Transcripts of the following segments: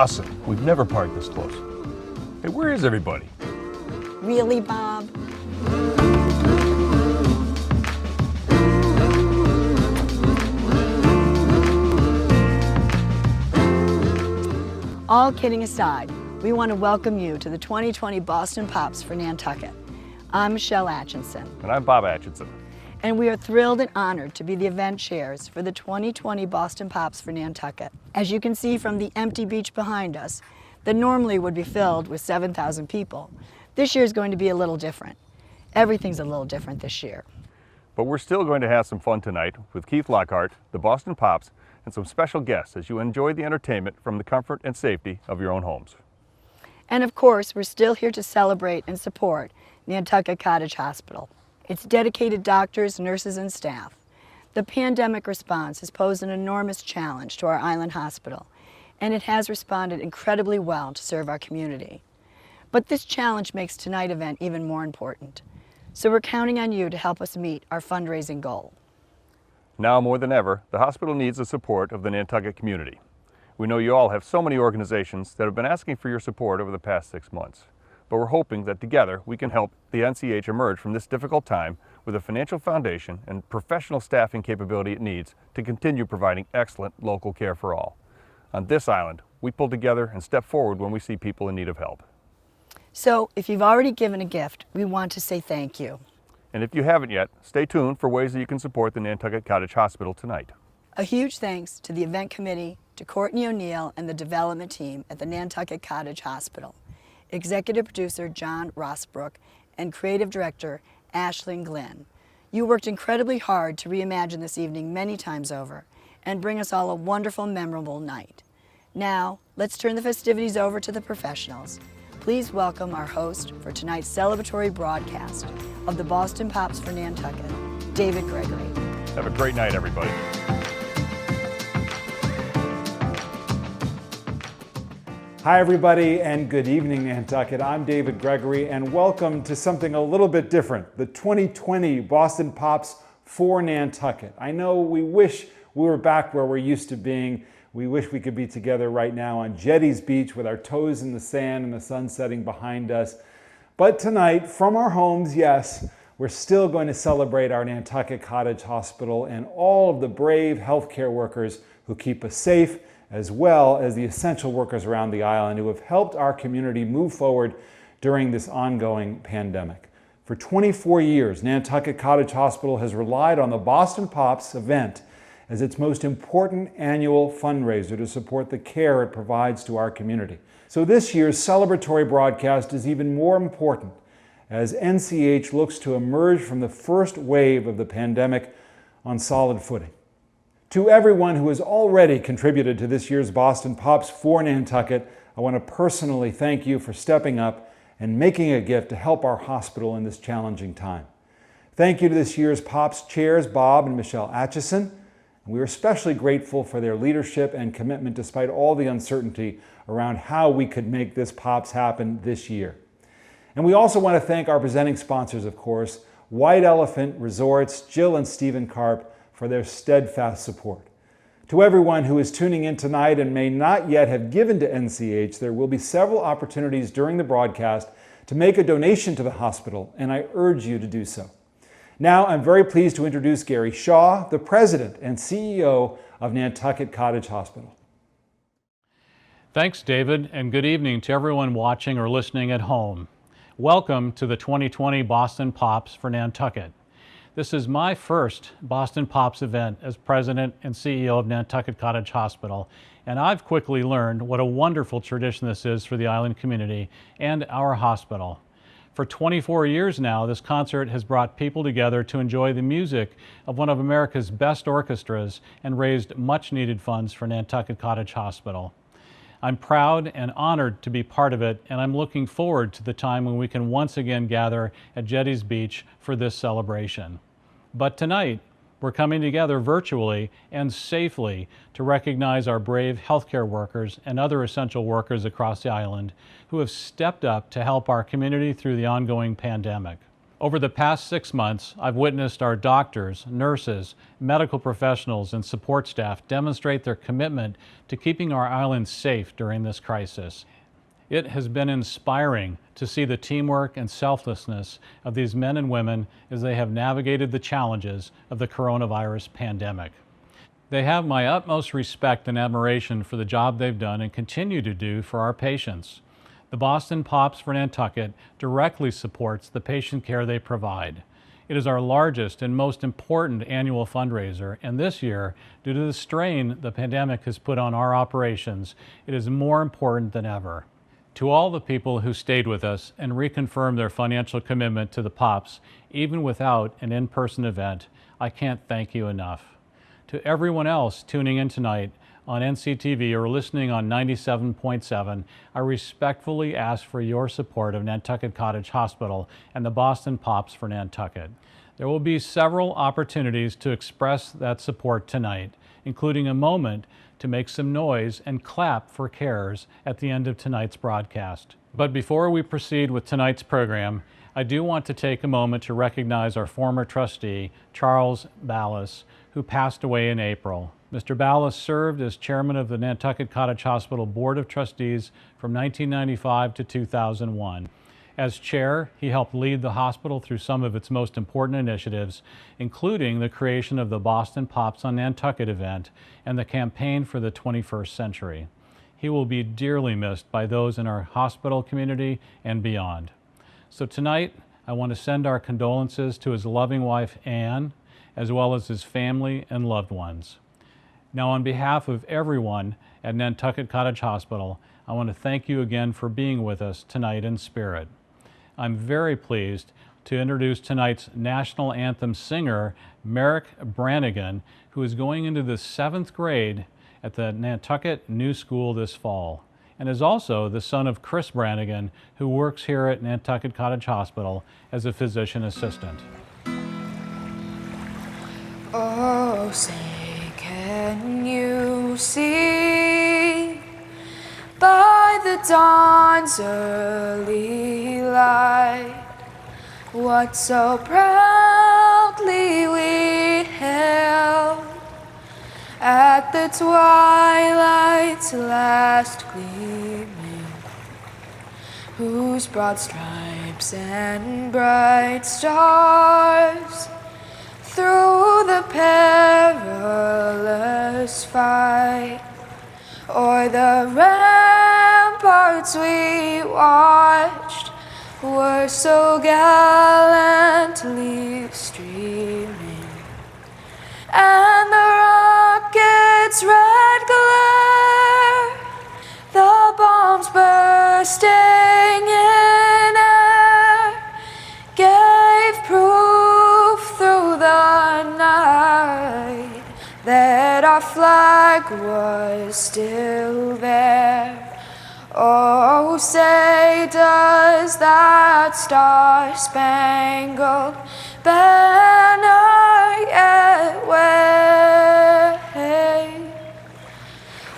awesome. We've never parked this close. Hey, where is everybody? Really, Bob? All kidding aside, we want to welcome you to the 2020 Boston Pops for Nantucket. I'm Michelle Atchison. And I'm Bob Atchison. And we are thrilled and honored to be the event chairs for the 2020 Boston Pops for Nantucket. As you can see from the empty beach behind us, that normally would be filled with 7,000 people, this year is going to be a little different. Everything's a little different this year. But we're still going to have some fun tonight with Keith Lockhart, the Boston Pops, and some special guests as you enjoy the entertainment from the comfort and safety of your own homes. And of course, we're still here to celebrate and support Nantucket Cottage Hospital. Its dedicated doctors, nurses, and staff. The pandemic response has posed an enormous challenge to our island hospital, and it has responded incredibly well to serve our community. But this challenge makes tonight's event even more important. So we're counting on you to help us meet our fundraising goal. Now more than ever, the hospital needs the support of the Nantucket community. We know you all have so many organizations that have been asking for your support over the past 6 months. But we're hoping that together we can help the NCH emerge from this difficult time with a financial foundation and professional staffing capability it needs to continue providing excellent local care for all. On this island, we pull together and step forward when we see people in need of help. So if you've already given a gift, we want to say thank you. And if you haven't yet, stay tuned for ways that you can support the Nantucket Cottage Hospital tonight. A huge thanks to the event committee, to Courtney O'Neill and the development team at the Nantucket Cottage Hospital. Executive producer John Rossbrook, and creative director Aisling Glenn. You worked incredibly hard to reimagine this evening many times over and bring us all a wonderful, memorable night. Now, let's turn the festivities over to the professionals. Please welcome our host for tonight's celebratory broadcast of the Boston Pops for Nantucket, David Gregory. Have a great night, everybody. Hi everybody, and good evening Nantucket. I'm David Gregory, and welcome to something a little bit different, the 2020 Boston Pops for Nantucket. I know we wish we were back where we're used to being. We wish we could be together right now on Jetties Beach with our toes in the sand and the sun setting behind us. But tonight, from our homes, yes, we're still going to celebrate our Nantucket Cottage Hospital and all of the brave healthcare workers who keep us safe, as well as the essential workers around the island who have helped our community move forward during this ongoing pandemic. For 24 years, Nantucket Cottage Hospital has relied on the Boston Pops event as its most important annual fundraiser to support the care it provides to our community. So this year's celebratory broadcast is even more important as NCH looks to emerge from the first wave of the pandemic on solid footing. To everyone who has already contributed to this year's Boston Pops for Nantucket, I want to personally thank you for stepping up and making a gift to help our hospital in this challenging time. Thank you to this year's Pops chairs, Bob and Michelle Atchison. We are especially grateful for their leadership and commitment despite all the uncertainty around how we could make this Pops happen this year. And we also want to thank our presenting sponsors, of course, White Elephant Resorts, Jill and Stephen Karp, for their steadfast support. To everyone who is tuning in tonight and may not yet have given to NCH, there will be several opportunities during the broadcast to make a donation to the hospital, and I urge you to do so. Now, I'm very pleased to introduce Gary Shaw, the President and CEO of Nantucket Cottage Hospital. Thanks, David, and good evening to everyone watching or listening at home. Welcome to the 2020 Boston Pops for Nantucket. This is my first Boston Pops event as President and CEO of Nantucket Cottage Hospital, and I've quickly learned what a wonderful tradition this is for the island community and our hospital. For 24 years now, this concert has brought people together to enjoy the music of one of America's best orchestras and raised much-needed funds for Nantucket Cottage Hospital. I'm proud and honored to be part of it, and I'm looking forward to the time when we can once again gather at Jetties Beach for this celebration. But tonight, we're coming together virtually and safely to recognize our brave healthcare workers and other essential workers across the island who have stepped up to help our community through the ongoing pandemic. Over the past 6 months, I've witnessed our doctors, nurses, medical professionals, and support staff demonstrate their commitment to keeping our island safe during this crisis. It has been inspiring to see the teamwork and selflessness of these men and women as they have navigated the challenges of the coronavirus pandemic. They have my utmost respect and admiration for the job they've done and continue to do for our patients. The Boston Pops for Nantucket directly supports the patient care they provide. It is our largest and most important annual fundraiser, and this year, due to the strain the pandemic has put on our operations, it is more important than ever. To all the people who stayed with us and reconfirmed their financial commitment to the Pops, even without an in-person event, I can't thank you enough. To everyone else tuning in tonight on NCTV or listening on 97.7, I respectfully ask for your support of Nantucket Cottage Hospital and the Boston Pops for Nantucket. There will be several opportunities to express that support tonight, including a moment to make some noise and clap for CARES at the end of tonight's broadcast. But before we proceed with tonight's program, I do want to take a moment to recognize our former trustee, Charles Ballas, who passed away in April. Mr. Ballas served as chairman of the Nantucket Cottage Hospital Board of Trustees from 1995 to 2001. As chair, he helped lead the hospital through some of its most important initiatives, including the creation of the Boston Pops on Nantucket event and the campaign for the 21st century. He will be dearly missed by those in our hospital community and beyond. So tonight, I want to send our condolences to his loving wife, Anne, as well as his family and loved ones. Now, on behalf of everyone at Nantucket Cottage Hospital, I want to thank you again for being with us tonight in spirit. I'm very pleased to introduce tonight's national anthem singer, Merrick Brannigan, who is going into the 7th grade at the Nantucket New School this fall, and is also the son of Chris Brannigan, who works here at Nantucket Cottage Hospital as a physician assistant. Oh, say, can you see by the dawn's early light what so proudly we hailed at the twilight's last gleaming, whose broad stripes and bright stars through the perilous fight o'er the ramparts we watched were so gallantly streaming, and the rocket's red glare, the bombs bursting in air, gave proof through the night that our flag was still there. Oh, say, does that star-spangled banner yet wave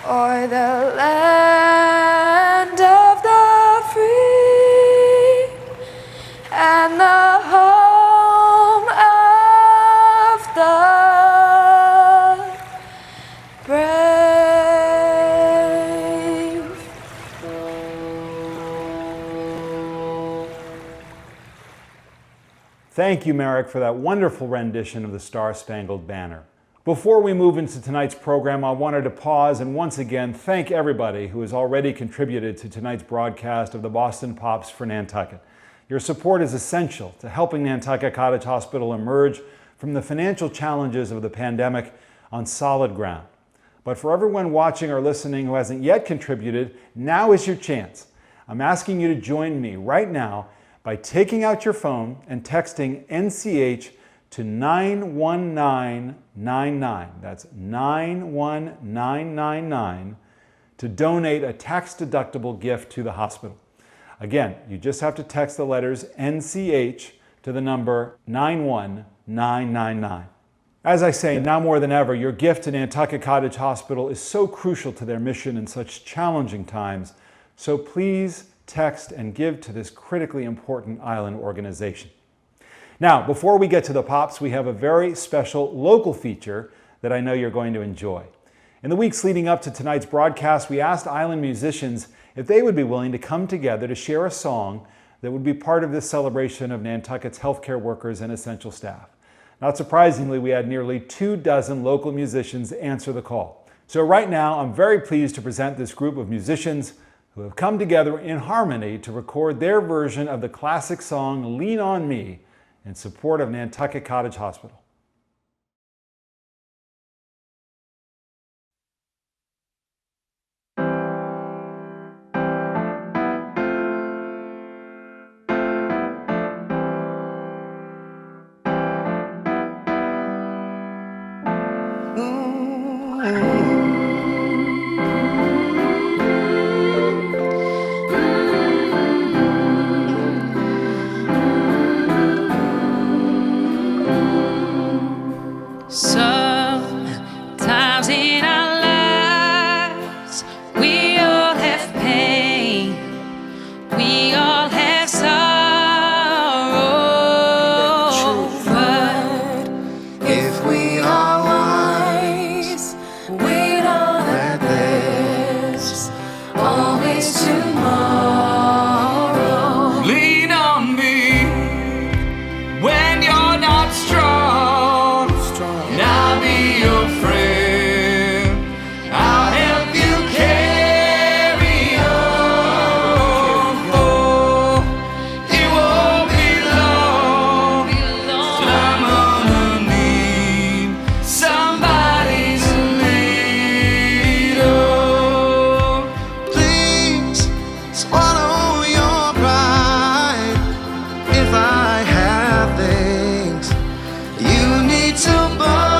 o'er the land of the free and the home of the brave? Thank you, Merrick, for that wonderful rendition of the Star-Spangled Banner. Before we move into tonight's program, I wanted to pause and once again thank everybody who has already contributed to tonight's broadcast of the Boston Pops for Nantucket. Your support is essential to helping Nantucket Cottage Hospital emerge from the financial challenges of the pandemic on solid ground. But for everyone watching or listening who hasn't yet contributed, now is your chance. I'm asking you to join me right now by taking out your phone and texting NCH to 91999. That's 91999 to donate a tax-deductible gift to the hospital. Again, you just have to text the letters NCH to the number 91999. As I say, now more than ever, your gift to Nantucket Cottage Hospital is so crucial to their mission in such challenging times. So please text and give to this critically important island organization. Now, before we get to the Pops, we have a very special local feature that I know you're going to enjoy. In the weeks leading up to tonight's broadcast, we asked island musicians if they would be willing to come together to share a song that would be part of this celebration of Nantucket's healthcare workers and essential staff. Not surprisingly, we had nearly 24 local musicians answer the call. So right now, I'm very pleased to present this group of musicians who have come together in harmony to record their version of the classic song Lean on Me in support of Nantucket Cottage Hospital. Sometimes in our lives we all have pain, we all have sorrow, but if we are wise, we know that there's always tomorrow. Lean on me when you're not strong. I'll be your friend. I'll help you carry on. Oh, it won't be long till I'm gonna need somebody to lean on. Please swallow your pride. If I have things you need to borrow.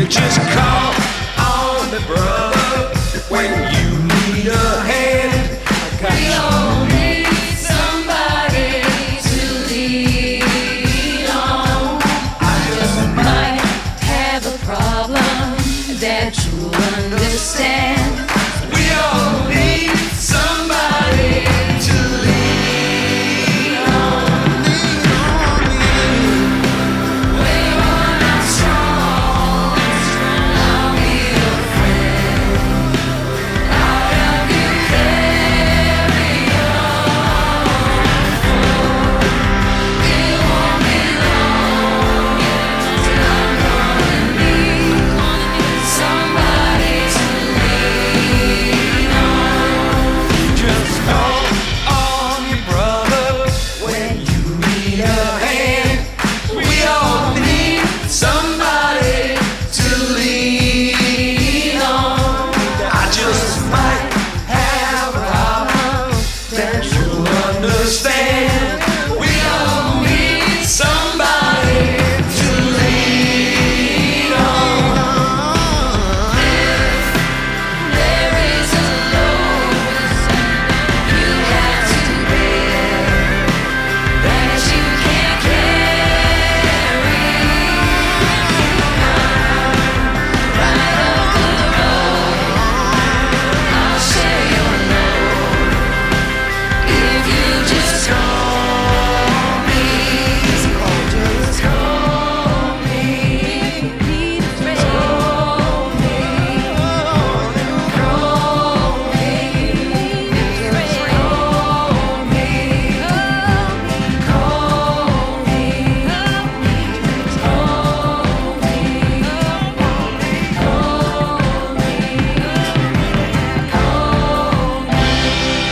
Just call on me, brother, when you need a hand. we all need somebody to lean on. I just might have a problem that you understand. We all need somebody to lean on. When you're not strong, I'll be your friend. I'll help you carry on. It won't be long till I'm gonna need somebody to lean on. Just call on your brother when you need a hand. We all need somebody to lean on. I just might have a problem that you'll understand. We all need somebody to lean on. There is a load you have to bear that you can't carry. Right up the road, I'll share your load if you just call me. Just call me. If you need a friend, call me.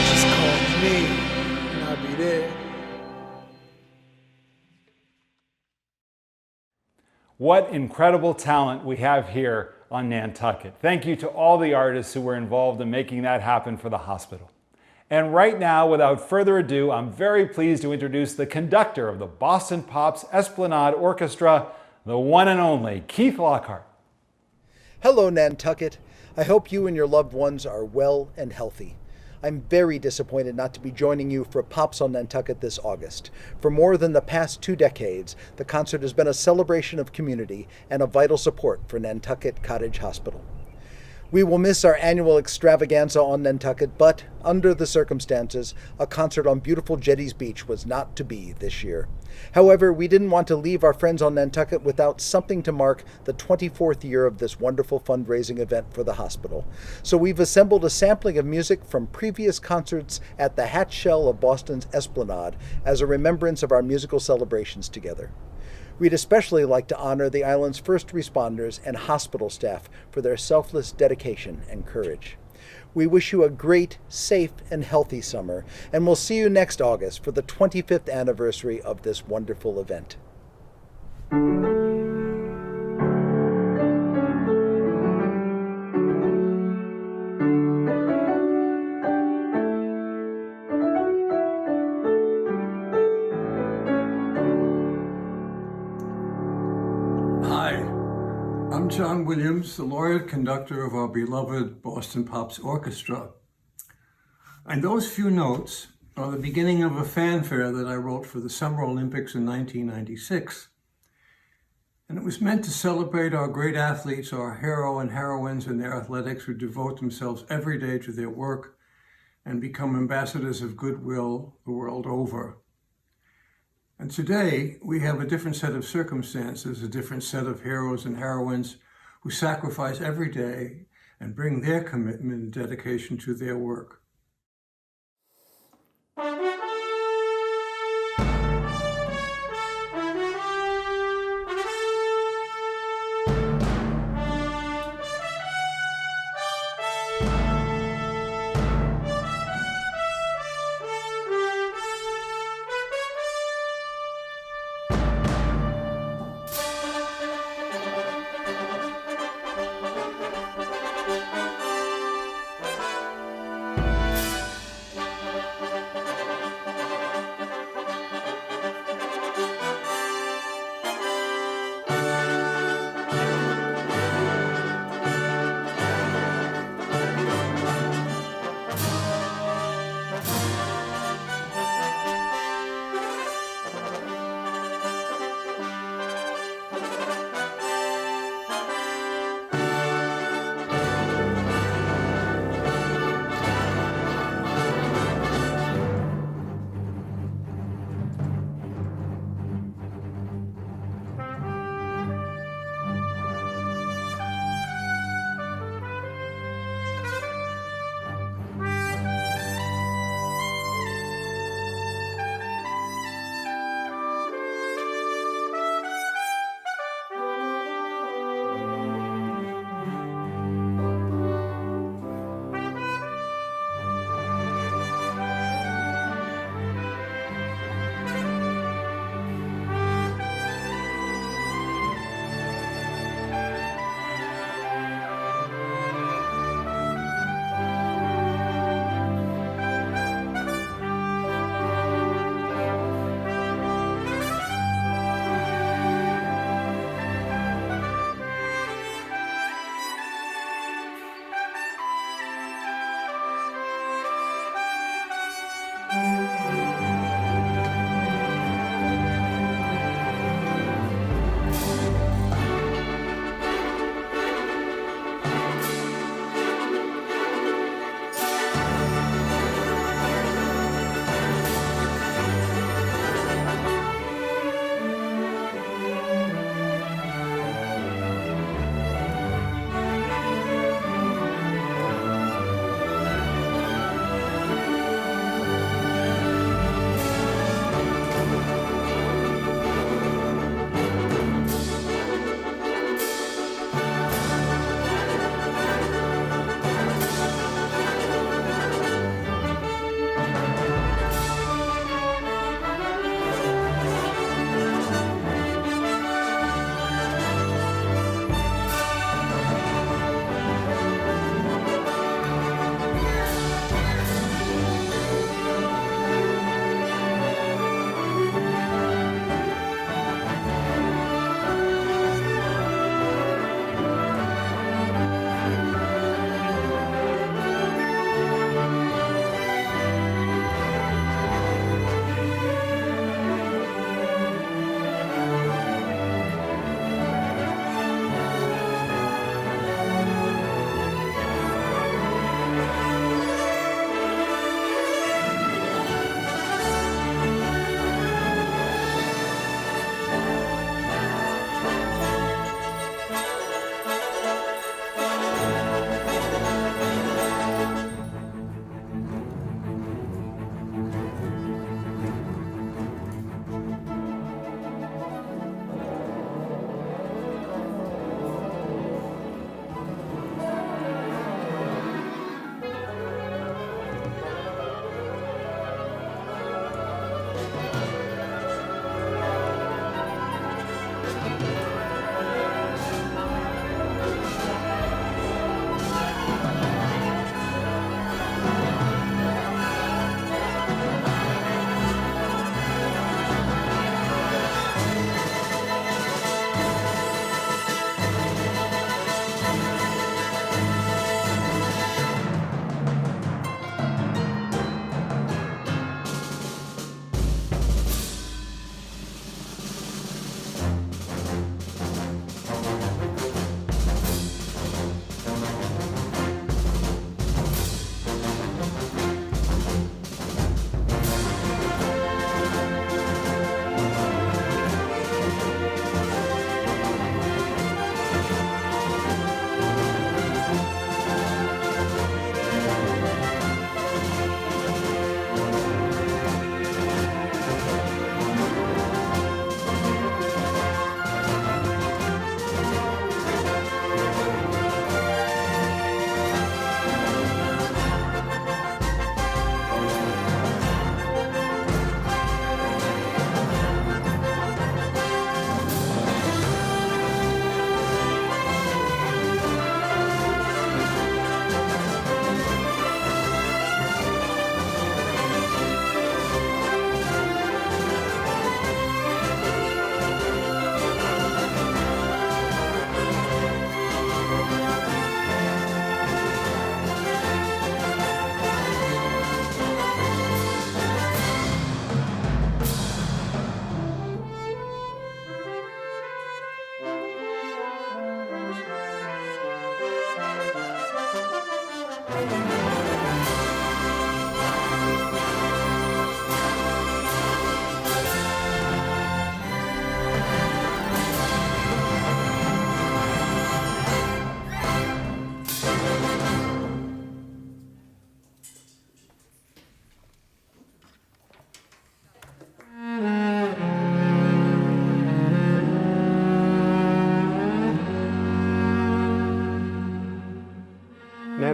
Just call me and I'll be there. What incredible talent we have here on Nantucket. Thank you to all the artists who were involved in making that happen for the hospital. And right now, without further ado, I'm very pleased to introduce the conductor of the Boston Pops Esplanade Orchestra, the one and only Keith Lockhart. Hello, Nantucket. I hope you and your loved ones are well and healthy. I'm very disappointed not to be joining you for Pops on Nantucket this August. For more than the past 2 decades, the concert has been a celebration of community and a vital support for Nantucket Cottage Hospital. We will miss our annual extravaganza on Nantucket, but under the circumstances, a concert on beautiful Jetties Beach was not to be this year. However, we didn't want to leave our friends on Nantucket without something to mark the 24th year of this wonderful fundraising event for the hospital. So we've assembled a sampling of music from previous concerts at the Hatch Shell of Boston's Esplanade as a remembrance of our musical celebrations together. We'd especially like to honor the island's first responders and hospital staff for their selfless dedication and courage. We wish you a great, safe, and healthy summer, and we'll see you next August for the 25th anniversary of this wonderful event. Hi, I'm John Williams, the laureate conductor of our beloved Boston Pops Orchestra. And those few notes are the beginning of a fanfare that I wrote for the Summer Olympics in 1996. And it was meant to celebrate our great athletes, our hero and heroines in their athletics who devote themselves every day to their work and become ambassadors of goodwill the world over. And today, we have a different set of circumstances, a different set of heroes and heroines who sacrifice every day and bring their commitment and dedication to their work.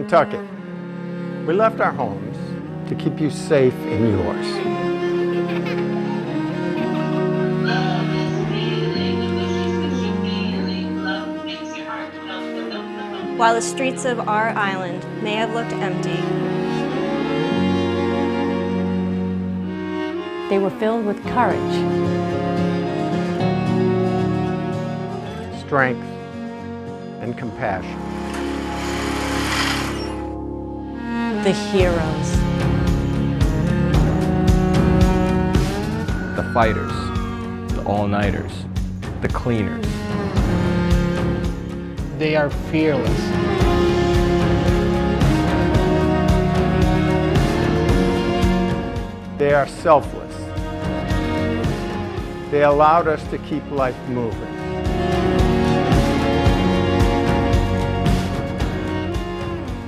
Nantucket, we left our homes to keep you safe in yours. While the streets of our island may have looked empty, they were filled with courage, strength, and compassion. the heroes, the fighters, the all-nighters, the cleaners. They are fearless. They are selfless. They allowed us to keep life moving.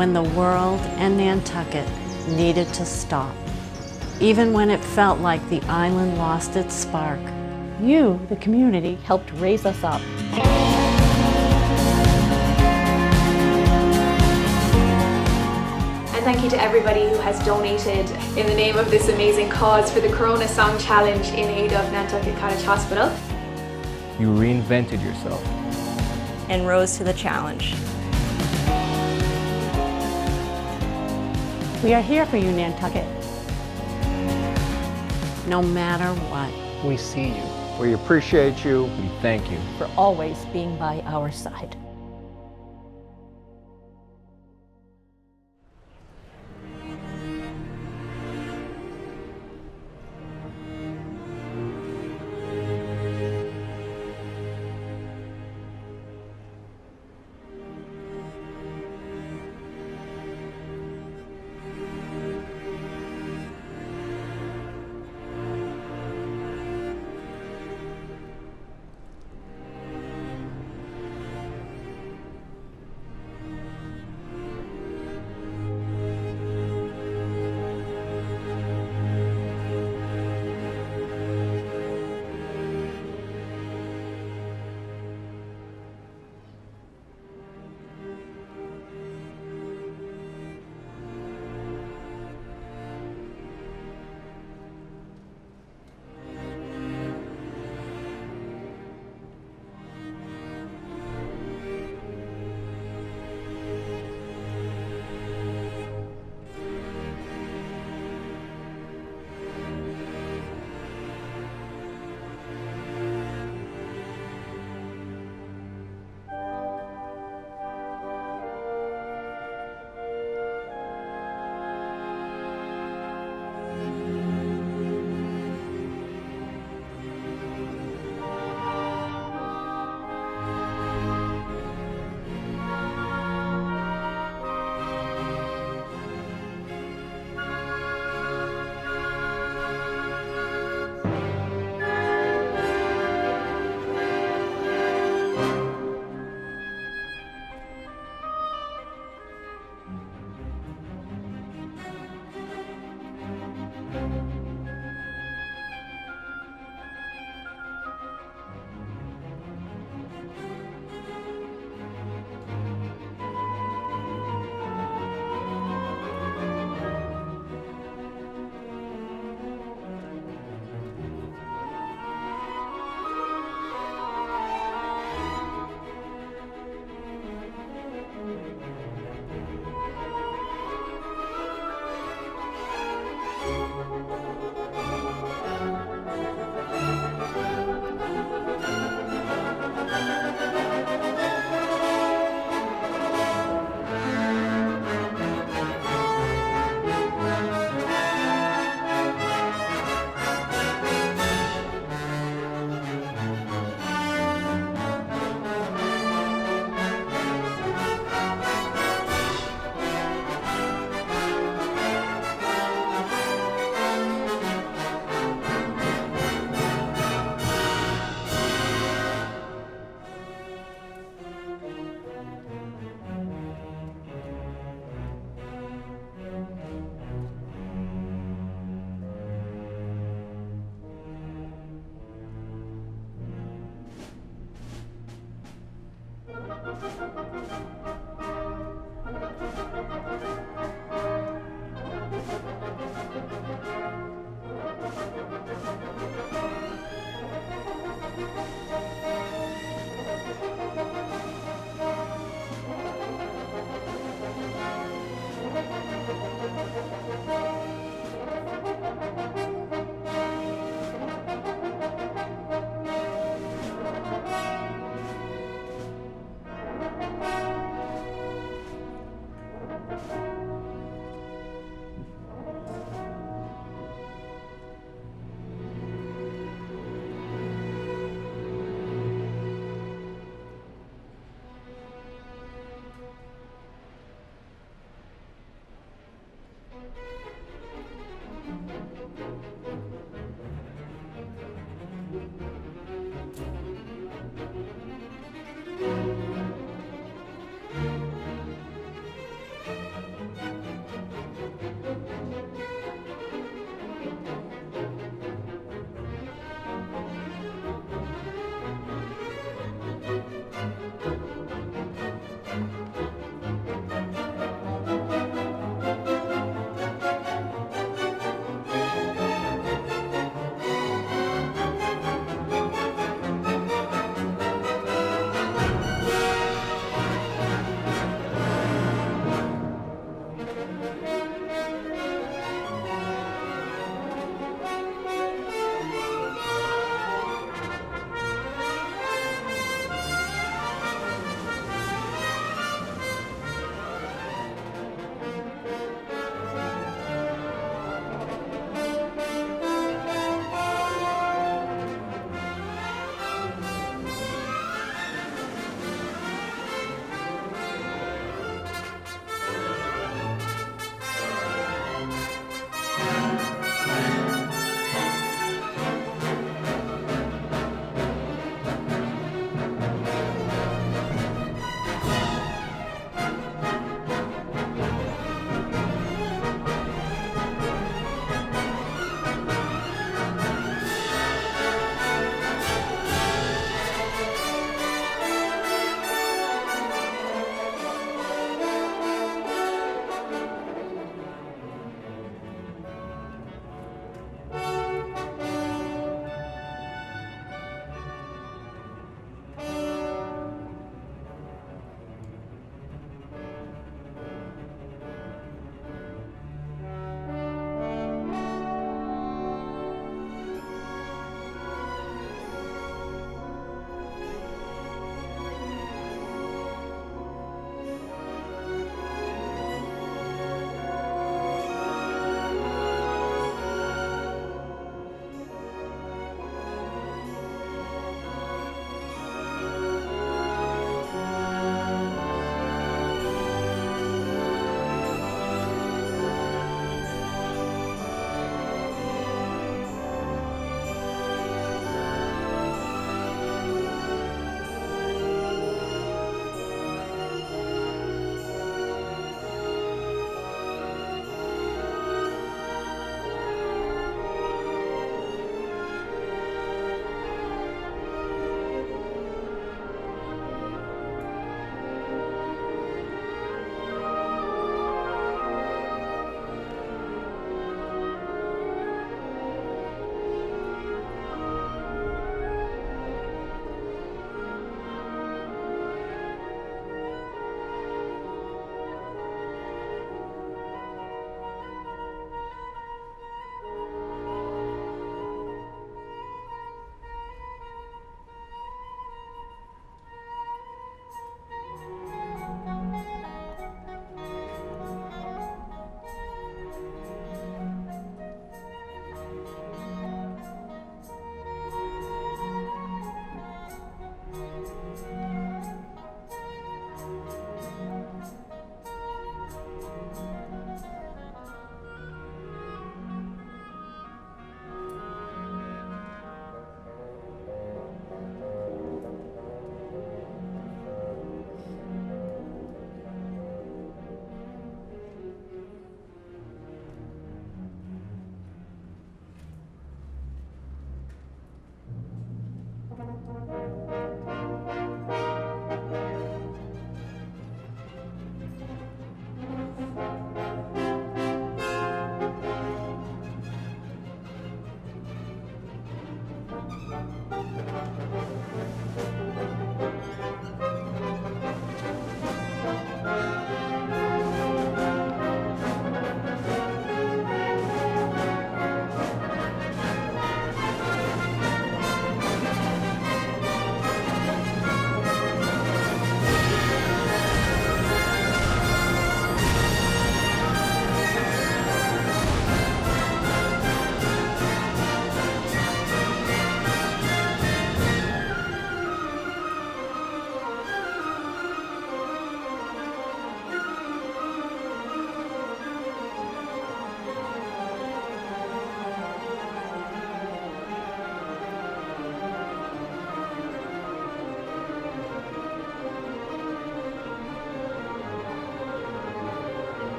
when the world and Nantucket needed to stop, even when it felt like the island lost its spark. You, the community, helped raise us up. And thank you to everybody who has donated in the name of this amazing cause for the Corona Song Challenge in aid of Nantucket Cottage Hospital. You reinvented yourself and rose to the challenge. We are here for you, Nantucket. No matter what. We see you. We appreciate you. We thank you for always being by our side.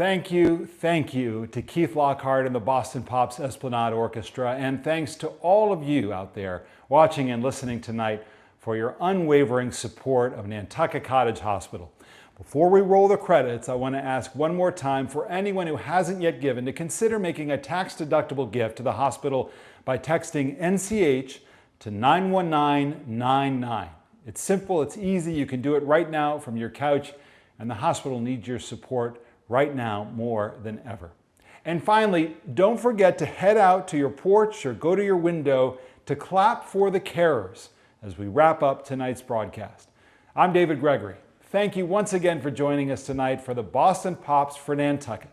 Thank you to Keith Lockhart and the Boston Pops Esplanade Orchestra, and thanks to all of you out there watching and listening tonight for your unwavering support of Nantucket Cottage Hospital. Before we roll the credits, I want to ask one more time for anyone who hasn't yet given to consider making a tax-deductible gift to the hospital by texting NCH to 91999. It's simple, it's easy, you can do it right now from your couch, and the hospital needs your support right now more than ever. And finally, don't forget to head out to your porch or go to your window to clap for the carers as we wrap up tonight's broadcast. I'm David Gregory. Thank you once again for joining us tonight for the Boston Pops for Nantucket.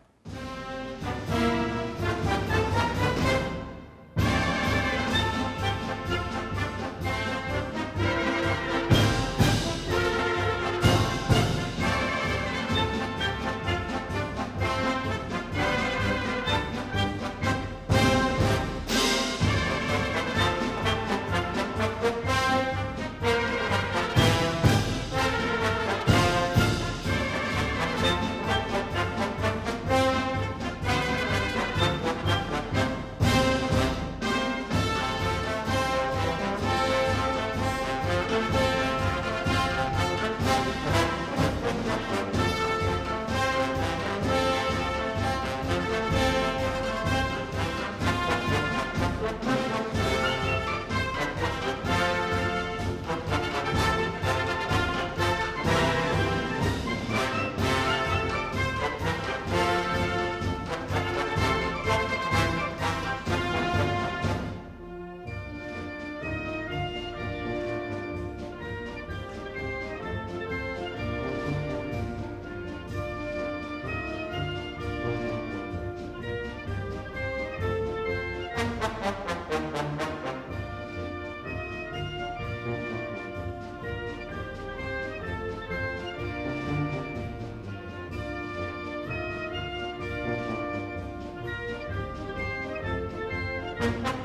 Thank you.